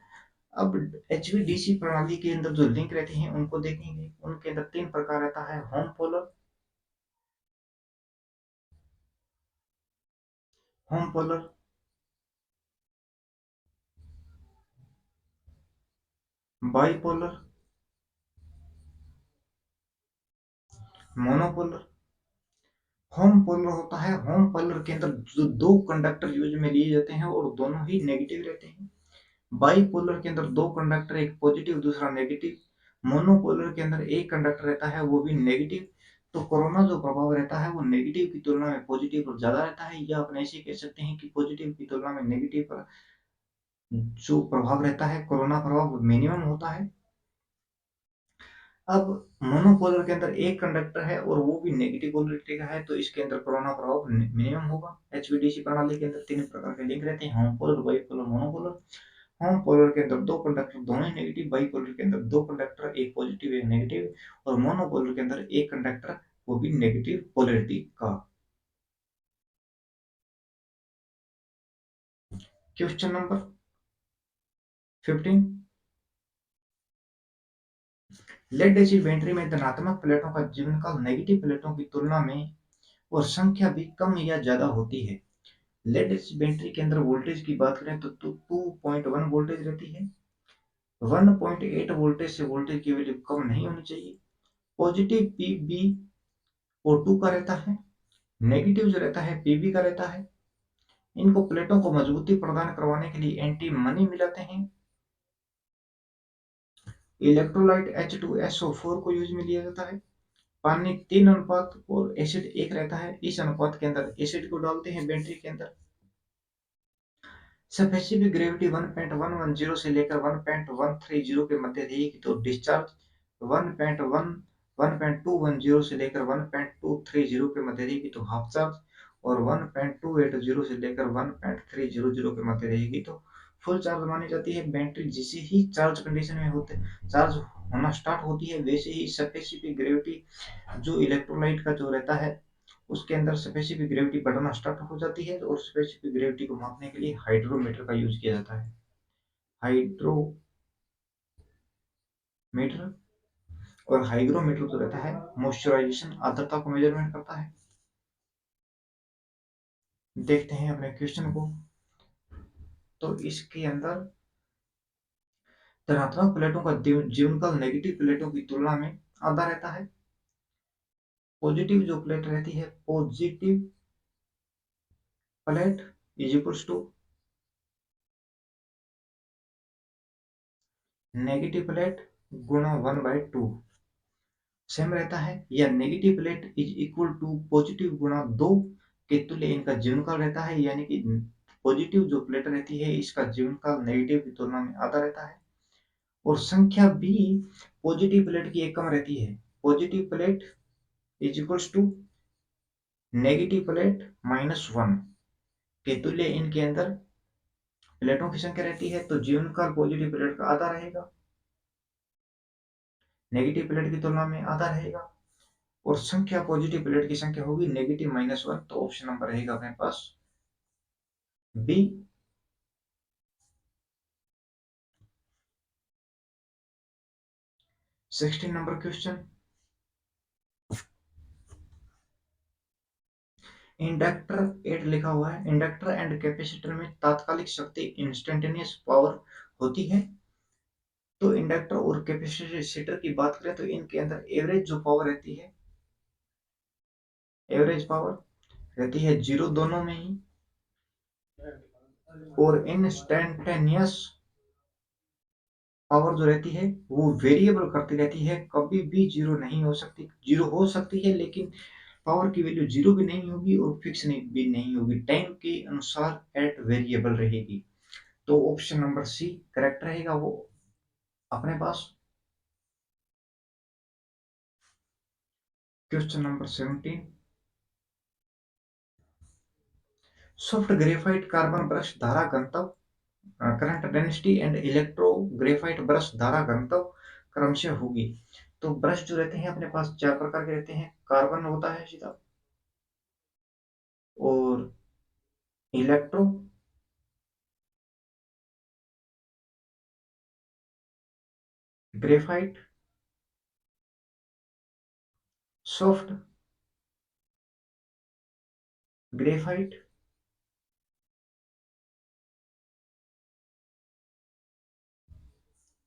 Speaker 1: अब एचवीडीसी प्रणाली के अंदर जो लिंक रहते हैं उनको देखेंगे। उनके अंदर तीन प्रकार रहता है, home polar, home polar, bipolar, monopolar. Home polar होता है, होम पोलर के अंदर जो दो कंडक्टर यूज में लिए जाते हैं और दोनों ही नेगेटिव रहते हैं। बाईपोलर के अंदर दो कंडक्टर, एक पॉजिटिव दूसरा नेगेटिव। मोनोपोलर के अंदर एक कंडक्टर रहता है वो भी नेगेटिव। तो कोरोना जो प्रभाव रहता है वो नेगेटिव की तुलना में पॉजिटिव पर ज्यादा रहता है, या अपन ऐसे कह सकते हैं कि पॉजिटिव की तुलना में नेगेटिव पर जो प्रभाव रहता है कोरोना प्रभाव मिनिमम होता है। अब मोनोपोलर के अंदर एक कंडक्टर है और वो भी नेगेटिव पोलरिटी का है, तो इसके अंदर कोरोना प्रभाव मिनिमम होगा। एचवीडीसी प्रणाली के अंदर तीन प्रकार के लिंक रहते हैं, home polar, bipolar, monopolar. Home polar के अंदर दो कंडक्टर दोनों ही नेगेटिव, बाईपोलर के अंदर दो कंडक्टर एक पॉजिटिव एक नेगेटिव, और मोनोपोलर के अंदर एक कंडक्टर वो भी नेगेटिव पोलरिटी का। Question number 15। Lead acid battery में धनात्मक प्लेटों का जीवनकाल नेगेटिव प्लेटों की तुलना में और संख्या भी कम या ज्यादा होती है। लेड एसिड बैटरी के अंदर वोल्टेज की बात करें तो 2.1 वोल्टेज रहती है। 1.8 वोल्टेज से वोल्टेज की वैल्यू कम नहीं होनी चाहिए। पॉजिटिव पीबी O2 का रहता है, नेगेटिव जो रहता है पीबी का रहता है। इनको प्लेटों को मजबूती प्रदान करवाने के लिए एंटी मनी मिलाते हैं। इलेक्ट्रोलाइट H2SO4 को यूज में लिया जाता है। पानी 3 अनुपात और एसिड 1 रहता है। इस अनुपात के अंदर एसिड को डालते हैं बैटरी के अंदर। स्पेसिफिक ग्रेविटी 1.110 से लेकर 1.130 के मध्य रहेगी तो डिस्चार्ज 1.1 1.210 से लेकर 1.230 के मध्य रहेगी तो हाफ चार्ज, और 1.280 से लेकर 1.300 के मध्य रहेगी तो फुल चार्ज मानी जाती है बैटरी जैसे ही चार्ज कंडीशन में होते चार्ज होना स्टार्ट होती है, वैसे ही स्पेसिफिक ग्रेविटी जो इलेक्ट्रोलाइट का जो रहता है उसके अंदर स्पेसिफिक ग्रेविटी बढ़ना स्टार्ट हो जाती है, और स्पेसिफिक ग्रेविटी को मापने के लिए हाइड्रोमीटर का यूज किया जाता है। हाइड्रोमीटर और हाइग्रोमीटर जो रहता है मॉइस्चराइजेशन आर्द्रता को मेजरमेंट करता है। देखते हैं अपने क्वेश्चन को। तो इसके अंदर धनात्मक प्लेटों का जीवनकाल नेगेटिव प्लेटों की तुलना में आधा रहता है। पॉजिटिव जो प्लेट रहती है, positive plate is equals to negative plate गुणा 1/2 सेम रहता है, या negative plate is equal to positive गुणा 2 के तुल्य इनका जीवनकाल रहता है, यानी कि पॉजिटिव जो प्लेट रहती है इसका जीवनकाल नेगेटिव की तुलना में आधा रहता है। और संख्या भी पॉजिटिव प्लेट की एक कम रहती है। Positive plate is equals to negative plate -1 के तुल्य इनके अंदर प्लेटों की संख्या रहती है, तो जीवनकाल पॉजिटिव प्लेट का आधा रहेगा, नेगेटिव प्लेट की तुलना में आधा रहेगा। और संख्या पॉजिटिव प्लेट की संख्या होगी -1, तो ऑप्शन नंबर रहेगा अपने पास बी। 16 नंबर क्वेश्चन, इंडक्टर 8 लिखा हुआ है। इंडक्टर एंड कैपेसिटर में तात्कालिक शक्ति इंस्टेंटेनियस पावर होती है। तो इंडक्टर और कैपेसिटर की बात करें तो इनके अंदर एवरेज जो पावर रहती है, एवरेज पावर रहती है 0 दोनों में ही, और इंस्टेंटेनियस पावर जो रहती है वो वेरिएबल करती रहती है, कभी भी जीरो नहीं हो सकती। जीरो हो सकती है लेकिन पावर की वैल्यू जीरो भी नहीं होगी और फिक्स नहीं भी नहीं होगी, टाइम के अनुसार एट वेरिएबल रहेगी। तो ऑप्शन नंबर सी करेक्ट रहेगा वो अपने पास। Question number 17, soft graphite carbon brush धारा घनत्व current density and electro graphite brush धारा घनत्व क्रमशः होगी। तो ब्रश जो रहते हैं अपने पास चार प्रकार के रहते हैं, कार्बन होता है सीधा, और electro graphite, soft graphite,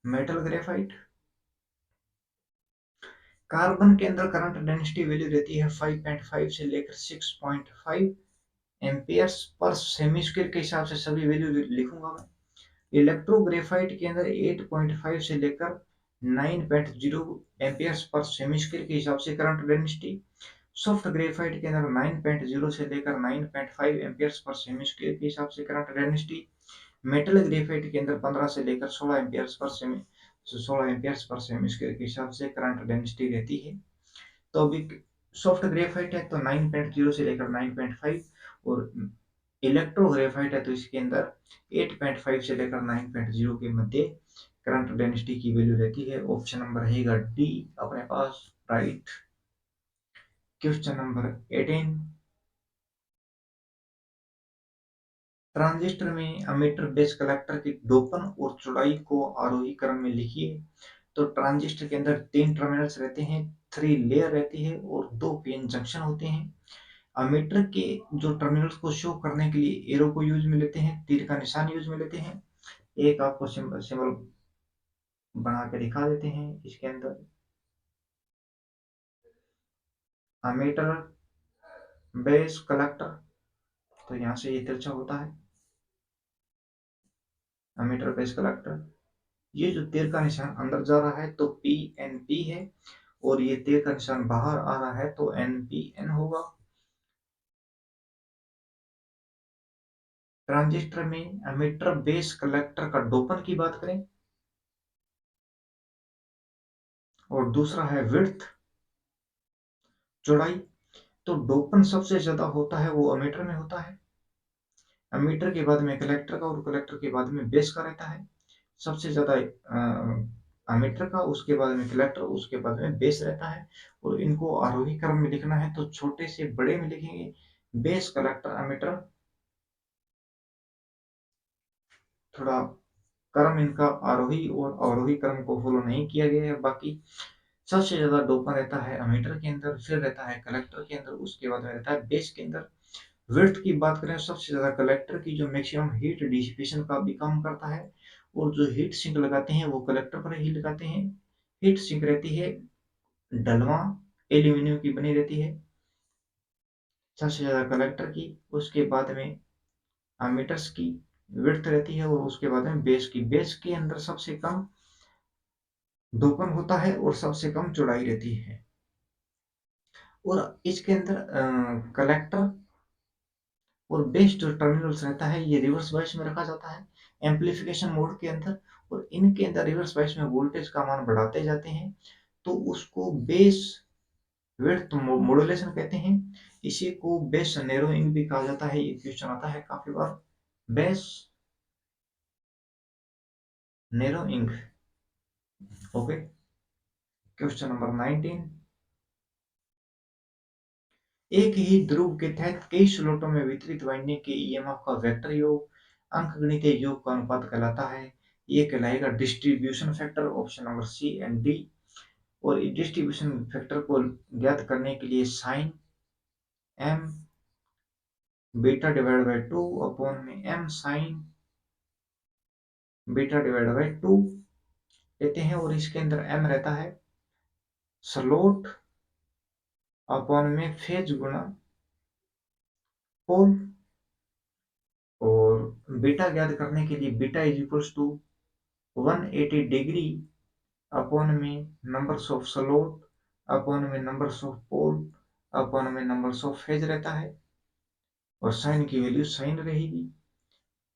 Speaker 1: metal graphite. Carbon के अंदर करंट डेंसिटी वैल्यू रहती है 5.5 से लेकर 6.5 एम्पियर्स पर सेमी स्क्वायर के हिसाब से सभी वैल्यू लिखूंगा मैं। इलेक्ट्रोग्रेफाइट के अंदर 8.5 से लेकर 9.0 एम्पियर्स पर सेमी स्क्वायर के हिसाब से करंट डेंसिटी। सॉफ्ट ग्रेफाइट के अंदर 9.0 से लेकर 9.5 एम्पियर्स पर सेमी स्क्वायर के हिसाब से करंट डेंसिटी। मेटल ग्रेफाइट के अंदर 15 से लेकर 16 एम्पियर्स पर सेमी स्क्वायर के हिसाब से करंट डेंसिटी रहती है। तो अभी सॉफ्ट ग्रेफाइट है तो 9.0 से लेकर 9.5, और इलेक्ट्रोग्रेफाइट है तो इसके अंदर 8.5 से लेकर 9.0 के मध्य करंट डेंसिटी की वैल्यू रहती है। ऑप्शन नंबर रहेगा डी अपने पास राइट। क्वेश्चन नंबर 18, ट्रांजिस्टर में अमीटर बेस कलेक्टर की डोपन और चौड़ाई को आरोही क्रम में लिखिए। तो ट्रांजिस्टर के अंदर 3 टर्मिनल्स रहते हैं, 3 लेयर रहती है और 2 पीएन जंक्शन होते हैं। अमीटर के जो टर्मिनल्स को शो करने के लिए एरो को यूज में लेते हैं, तीर का निशान यूज में लेते हैं। एक आपको सिंबल बना के दिखा देते हैं इसके अंदर। अमीटर बेस कलेक्टर, तो यहाँ से ये तिरछा होता है अमीटर बेस कलेक्टर। ये जो तीर का निशान अंदर जा रहा है तो पी एन पी है, और ये तीर का निशान बाहर आ रहा है तो एन पी एन होगा। ट्रांजिस्टर में अमीटर बेस कलेक्टर का डोपन की बात करें, और दूसरा है विड्थ चौड़ाई। तो डोपन सबसे ज्यादा होता है वो अमीटर में होता है। अमीटर के बाद में कलेक्टर का और कलेक्टर के बाद में बेस का रहता है। सबसे ज़्यादा अमीटर का, उसके बाद में कलेक्टर, उसके बाद में बेस रहता है। और इनको आरोही क्रम में लिखना है तो छोटे से बड़े में लिखेंगे, बेस, कलेक्टर, अमीटर। थोड़ा क्रम इनका आरोही और अवरोही क्रम को फॉलो नहीं किया गया है। बाकी सबसे ज्यादा डोपा रहता है अमीटर के अंदर, फिर रहता है कलेक्टर के अंदर, उसके बाद में रहता है बेस के अंदर। विड्थ की बात करें, सबसे ज्यादा कलेक्टर की जो मैक्सिमम हीट डिसिपेशन का भी काम करता है, और जो हीट सिंक लगाते हैं वो कलेक्टर पर ही लगाते हैं। हीट सिंक रहती है डलवा एल्यूमिनियम की बनी रहती है, सबसे ज्यादा कलेक्टर की, उसके बाद में अमीटर्स की विड्थ रहती है, और उसके बाद में बेस की। बेस के अंदर सबसे कम दोपन होता है और सबसे कम चौड़ाई रहती है। और इसके अंदर कलेक्टर और बेस जो टर्मिनल्स रहता है ये रिवर्स बायस में रखा जाता है एम्पलीफिकेशन मोड के अंदर। और इनके अंदर रिवर्स बायस में वोल्टेज का मान बढ़ाते जाते हैं, तो उसको बेस विड्थ मॉड्यूलेशन कहते हैं। इसी को बेस नैरोइंग भी कहा जाता है। ये क्वेश्चन आता है काफी बार, base narrowing. Okay, question number 19। एक ही ध्रुव के तहत कई स्लॉटों में वितरित वाइंडिंग के ईएमएफ का वेक्टर योग अंकगणितीय योग का अनुपात कहलाता है। ये कहलाएगा distribution factor, option number C and D. और डिस्ट्रीब्यूशन फैक्टर को ज्ञात करने के लिए sine M beta divide by two upon में M sine beta divide by two लेते हैं। और इसके अंदर एम रहता है स्लॉट अपॉन में फेज गुणा पोल। और बीटा ज्ञात करने के लिए beta is equals to 180 degree upon में नंबर्स ऑफ स्लॉट अपॉन में नंबर्स ऑफ पोल अपॉन में नंबर्स ऑफ फेज रहता है। और साइन की वैल्यू साइन रहेगी।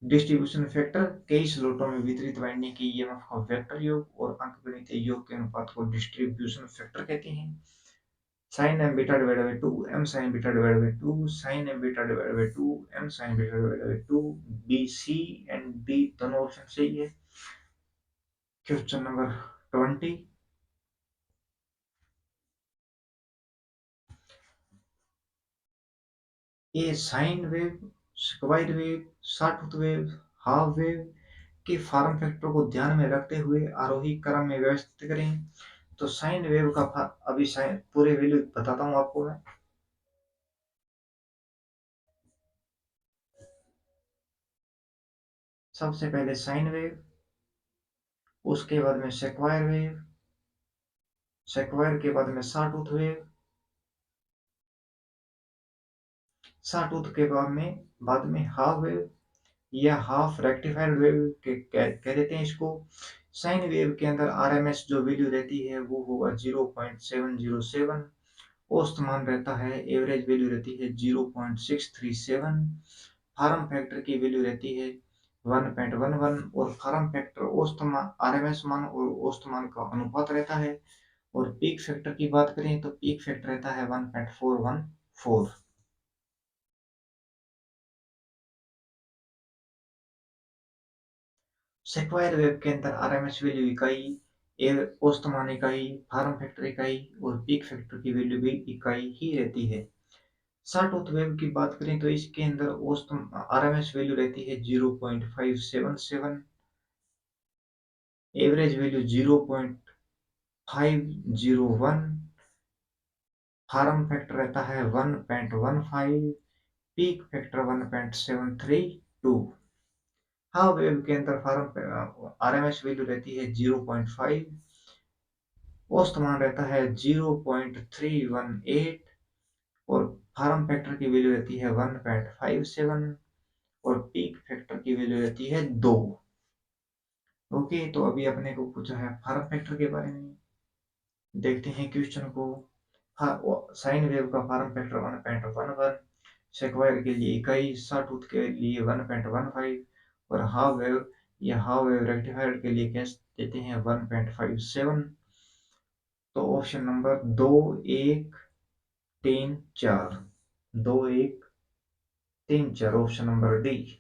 Speaker 1: डिस्ट्रीब्यूशन फैक्टर कई स्लॉटों में वितरित वाइंडिंग के ईएमएफ का वेक्टर योग और अंकगणितीय योग के अनुपात को डिस्ट्रीब्यूशन फैक्टर कहते हैं। Sine M beta divide by 2 M sine beta divide by 2 sine M beta divide by 2 M sine beta divide by 2। B, C and D दोनों ऑप्शन सही है। Question number 20। ये sine wave, square wave, sawtooth wave, half wave के form factor को ध्यान में रखते हुए आरोही क्रम में व्यवस्थित करें। तो साइन वेव का अभी साइन पूरे वैल्यू बताता हूँ आपको मैं। सबसे पहले साइन वेव, उसके बाद में सेक्वायर वेव, सेक्वायर के बाद में सॉटूथ वेव, सॉटूथ के बाद में हाफ वेव या हाफ रेक्टिफाइड वेव के कह देते हैं इसको। साइन वेव के अंदर आरएमएस जो वैल्यू रहती है वो होगा 0.707। औसत मान रहता है, एवरेज वैल्यू रहती है 0.637। फार्म फैक्टर की वैल्यू रहती है 1.11। और फार्म फैक्टर औसत मान, आरएमएस मान और औसत मान का अनुपात रहता है। और पीक फैक्टर की बात करें तो पीक फैक्टर रहता है 1.414। सेक्वायर वेव के अंदर आरएमएस वैल्यू इकाई, औसत मान इकाई, फार्म फैक्टर इकाई और पीक फैक्टर की वैल्यू भी इकाई ही रहती है। सॉटूथ वेव की बात करें तो इसके अंदर औसत आरएमएस वैल्यू रहती है 0.577, एवरेज वैल्यू 0.501, फार्म फैक्टर रहता है 1.15, पीक फैक्टर 1.732। हाँ, वेव के अंदर फार्म आरएमएस वैल्यू रहती है 0.5, औसत मान रहता है 0.318 और फार्म फैक्टर की वैल्यू रहती है 1.57 और पीक फैक्टर की वैल्यू रहती है 2। ओके, तो अभी अपने को पूछा है फार्म फैक्टर के बारे में, देखते हैं क्वेश्चन को। साइन वेव का फार्म फैक्टर 1.11, सेक्वायर के लिए इकाई, सॉटूथ के लिए 1.15 और हाफ वेव या हाफ वेव रेक्टिफायर के लिए कैसे देते हैं 1.57। तो option number 2, 1, 3, 4, 2, 1, 3, 4, option number D.